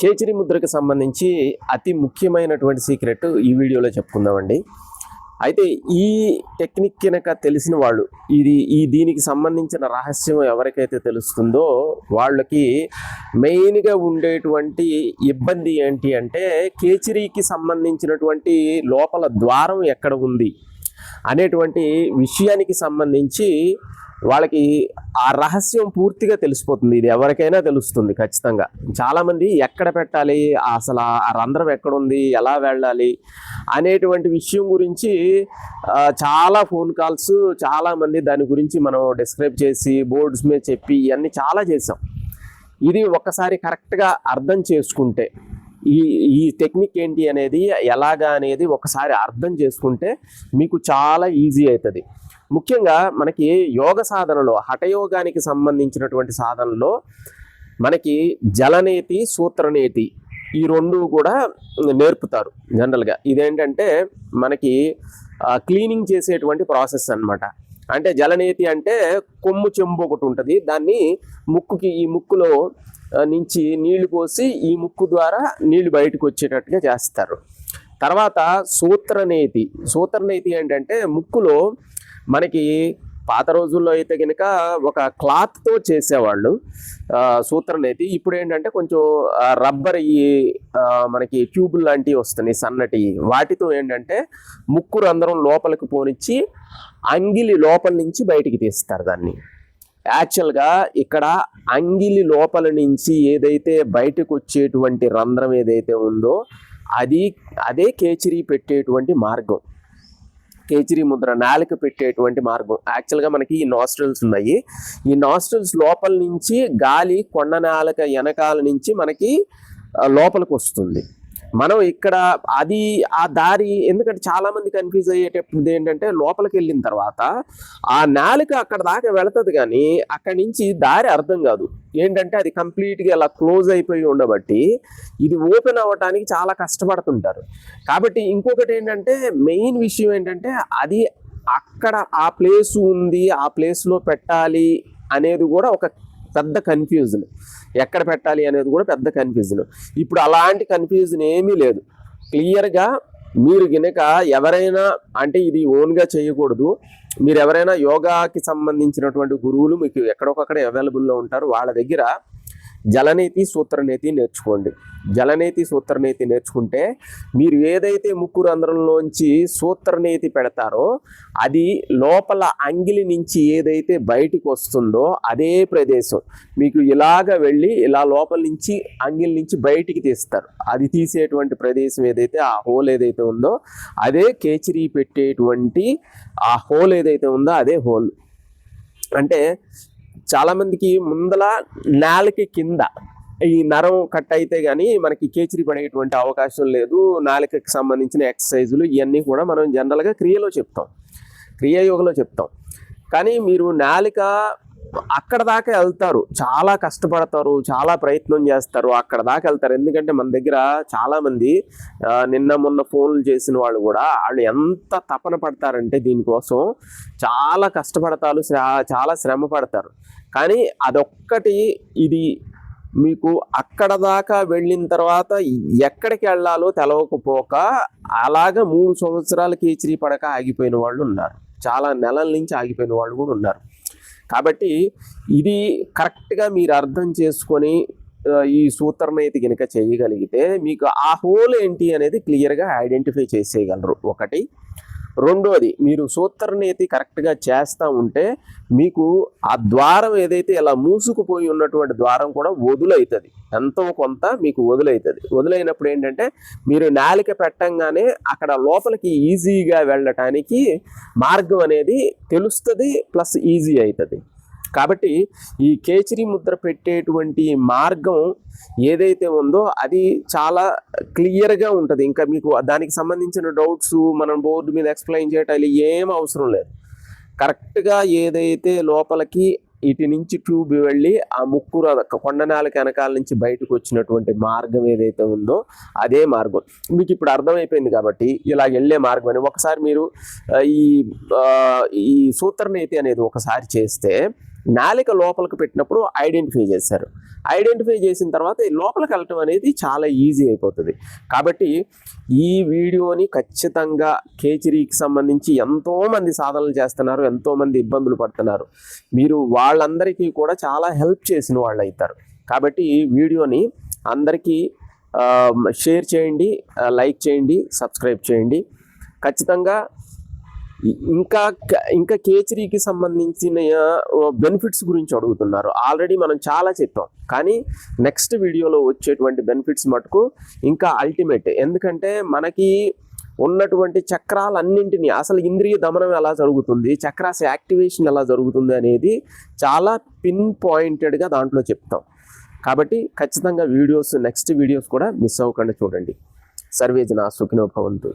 కేచరి ముద్రకి సంబంధించి అతి ముఖ్యమైనటువంటి సీక్రెట్ ఈ వీడియోలో చెప్పుకుందామండి. అయితే ఈ టెక్నిక్ కనుక తెలిసిన వాళ్ళు దీనికి సంబంధించిన రహస్యం ఎవరికైతే తెలుస్తుందో వాళ్ళకి మెయిన్గా ఉండేటువంటి ఇబ్బంది ఏంటి అంటే కేచరికి సంబంధించినటువంటి లోపల ద్వారం ఎక్కడ ఉంది అనేటువంటి విషయానికి సంబంధించి వాళ్ళకి ఆ రహస్యం పూర్తిగా తెలిసిపోతుంది. ఇది ఎవరికైనా తెలుస్తుంది ఖచ్చితంగా. చాలామంది ఎక్కడ పెట్టాలి, అసలు ఆ రంధ్రం ఎక్కడుంది, ఎలా వెళ్ళాలి అనేటువంటి విషయం గురించి చాలా ఫోన్ కాల్స్, చాలామంది దాని గురించి మనం డిస్క్రైబ్ చేసి బోర్డ్స్ మీద చెప్పి ఇవన్నీ చాలా చేసాం. ఇది ఒక్కసారి కరెక్ట్గా అర్థం చేసుకుంటే ఈ టెక్నిక్ ఏంటి అనేది ఎలాగా అనేది ఒకసారి అర్థం చేసుకుంటే మీకు చాలా ఈజీ అవుతుంది. ముఖ్యంగా మనకి యోగ సాధనలో హఠయోగానికి సంబంధించినటువంటి సాధనలో మనకి జలనేతి, సూత్రనేతి ఈ రెండు కూడా నేర్పుతారు జనరల్గా. ఇదేంటంటే మనకి క్లీనింగ్ చేసేటువంటి ప్రాసెస్ అన్నమాట. అంటే జలనేతి అంటే కొమ్ము చెంబు ఒకటి ఉంటుంది, దాన్ని ఈ ముక్కులో నుంచి నీళ్లు పోసి ఈ ముక్కు ద్వారా నీళ్లు బయటకు వచ్చేటట్టుగా చేస్తారు. తర్వాత సూత్రనేతి ఏంటంటే ముక్కులో మనకి పాత రోజుల్లో అయితే కనుక ఒక క్లాత్తో చేసేవాళ్ళు సూత్రనేతి. ఇప్పుడు ఏంటంటే కొంచెం రబ్బర్ మనకి ట్యూబుల్ లాంటివి వస్తున్నాయి సన్నటి, వాటితో ఏంటంటే ముక్కు రంధ్రం లోపలికి పోనిచ్చి అంగిలి లోపల నుంచి బయటికి తీస్తారు దాన్ని. యాక్చువల్గా ఇక్కడ అంగిలి లోపల నుంచి ఏదైతే బయటకు వచ్చేటువంటి రంధ్రం ఏదైతే ఉందో అదే కేచరి పెట్టేటువంటి మార్గం. కేచరి ముద్ర నాలుక పెట్టేటువంటి మార్గం. యాక్చువల్గా మనకి ఈ నాస్ట్రిల్స్ ఉన్నాయి. ఈ నాస్ట్రిల్స్ లోపల నుంచి గాలి కొండ నాలుక వెనకాల నుంచి మనకి లోపలికి వస్తుంది. మనం ఇక్కడ ఆ దారి, ఎందుకంటే చాలామంది కన్ఫ్యూజ్ అయ్యేటప్పుడు ఏంటంటే లోపలికి వెళ్ళిన తర్వాత ఆ నాలుక అక్కడ దాకా వెళుతుంది, కానీ అక్కడి నుంచి దారి అర్థం కాదు. ఏంటంటే అది కంప్లీట్గా ఇలా క్లోజ్ అయిపోయి ఉండబట్టి ఇది ఓపెన్ అవ్వటానికి చాలా కష్టపడుతుంటారు. కాబట్టి ఇంకొకటి ఏంటంటే మెయిన్ విషయం ఏంటంటే అది అక్కడ ఆ ప్లేస్ ఉంది, ఆ ప్లేస్లో పెట్టాలి అనేది కూడా ఒక పెద్ద కన్ఫ్యూజన్. ఎక్కడ పెట్టాలి అనేది కూడా పెద్ద కన్ఫ్యూజన్. ఇప్పుడు అలాంటి కన్ఫ్యూజన్ ఏమీ లేదు. క్లియర్గా మీరు గనక ఎవరైనా, అంటే ఇది ఓన్గా చేయకూడదు, మీరు ఎవరైనా యోగాకి సంబంధించినటువంటి గురువులు మీకు ఎక్కడొకక్కడ అవైలబుల్లో ఉంటారు, వాళ్ళ దగ్గర జలనేతి, సూత్రనేతి నేర్చుకోండి. జలనేతి, సూత్రనేతి నేర్చుకుంటే మీరు ఏదైతే ముక్కు రంధ్రంలోంచి సూత్రనేతి పెడతారో అది లోపల అంగిలి నుంచి ఏదైతే బయటికి వస్తుందో అదే ప్రదేశం మీకు ఇలాగ వెళ్ళి ఇలా లోపల నుంచి అంగిలి నుంచి బయటికి తీస్తారు. అది తీసేటువంటి ప్రదేశం ఏదైతే ఆ హోల్ ఏదైతే ఉందో అదే కేచరి పెట్టేటువంటి ఆ హోల్ ఏదైతే ఉందో అదే హోల్. అంటే చాలామందికి ముందల నాలుక కింద ఈ నరం కట్ అయితే కానీ మనకి కేచరి పడేటువంటి అవకాశం లేదు. నాలుకకి సంబంధించిన ఎక్సర్సైజులు ఇవన్నీ కూడా మనం జనరల్గా క్రియాయోగలో చెప్తాం. కానీ మీరు నాలుక అక్కడ దాకా వెళ్తారు, చాలా కష్టపడతారు, చాలా ప్రయత్నం చేస్తారు, అక్కడ దాకా వెళ్తారు. ఎందుకంటే మన దగ్గర చాలామంది నిన్న మొన్న ఫోన్లు చేసిన వాళ్ళు ఎంత తపన పడతారంటే దీనికోసం చాలా కష్టపడతారు, చాలా శ్రమ పడతారు. కానీ అదొక్కటి ఇది మీకు అక్కడ దాకా వెళ్ళిన తర్వాత ఎక్కడికి వెళ్ళాలో తెలవకపోక అలాగ 3 సంవత్సరాల కేచరి పడక ఆగిపోయిన వాళ్ళు ఉన్నారు, చాలా నెలల నుంచి ఆగిపోయిన వాళ్ళు కూడా ఉన్నారు. కాబట్టి ఇది కరెక్ట్గా మీరు అర్థం చేసుకొని ఈ సూత్రనేతి కనుక చేయగలిగితే మీకు ఆ హోల్ ఏంటి అనేది క్లియర్గా ఐడెంటిఫై చేసేయగలరు. ఒకటి. రెండోది, మీరు సూత్రనేతి కరెక్ట్గా చేస్తూ ఉంటే మీకు ఆ ద్వారం ఏదైతే ఇలా మూసుకుపోయి ఉన్నటువంటి ద్వారం కూడా వదులవుతుంది, ఎంతో కొంత మీకు వదులవుతుంది. వదులైనప్పుడు ఏంటంటే మీరు నాలిక పెట్టంగానే అక్కడ లోపలికి ఈజీగా వెళ్ళటానికి మార్గం అనేది తెలుస్తుంది, ప్లస్ ఈజీ అవుతుంది. కాబట్టి ఈ కేచరి ముద్ర పెట్టేటువంటి మార్గం ఏదైతే ఉందో అది చాలా క్లియర్గా ఉంటుంది. ఇంకా మీకు దానికి సంబంధించిన డౌట్స్ మనం బోర్డు మీద ఎక్స్ప్లెయిన్ చేయటాలు ఏం అవసరం లేదు. కరెక్ట్గా ఏదైతే లోపలికి ఇటు నుంచి ట్యూబ్ వెళ్ళి ఆ ముక్కు కొండ నాలుక వెనకాల నుంచి బయటకు వచ్చినటువంటి మార్గం ఏదైతే ఉందో అదే మార్గం మీకు ఇప్పుడు అర్థమైపోయింది. కాబట్టి ఇలా వెళ్ళే మార్గం అని ఒకసారి మీరు ఈ సూత్రనేతి అనేది ఒకసారి చేస్తే నాలిక లోపలికి పెట్టినప్పుడు ఐడెంటిఫై చేశారు. ఐడెంటిఫై చేసిన తర్వాత ఈ లోపలికి వెళ్ళటం అనేది చాలా ఈజీ అయిపోతుంది. కాబట్టి ఈ వీడియోని ఖచ్చితంగా కేచరీకి సంబంధించి ఎంతోమంది సాధనలు చేస్తున్నారు, ఎంతోమంది ఇబ్బందులు పడుతున్నారు. మీరు వాళ్ళందరికీ కూడా చాలా హెల్ప్ చేసిన వాళ్ళు అవుతారు. కాబట్టి ఈ వీడియోని అందరికీ షేర్ చేయండి, లైక్ చేయండి, సబ్స్క్రైబ్ చేయండి. ఖచ్చితంగా ఇంకా కేచరీకి సంబంధించిన బెనిఫిట్స్ గురించి అడుగుతున్నారు. ఆల్రెడీ మనం చాలా చెప్పాం, కానీ నెక్స్ట్ వీడియోలో వచ్చేటువంటి బెనిఫిట్స్ మటుకు ఇంకా అల్టిమేట్. ఎందుకంటే మనకి ఉన్నటువంటి చక్రాలన్నింటినీ, అసలు ఇంద్రియ దమనం ఎలా జరుగుతుంది, చక్రాస్ యాక్టివేషన్ ఎలా జరుగుతుంది అనేది చాలా పిన్ పాయింటెడ్గా దాంట్లో చెప్తాం. కాబట్టి ఖచ్చితంగా నెక్స్ట్ వీడియోస్ కూడా మిస్ అవ్వకుండా చూడండి. సర్వే జనా సుఖినో భవంతు.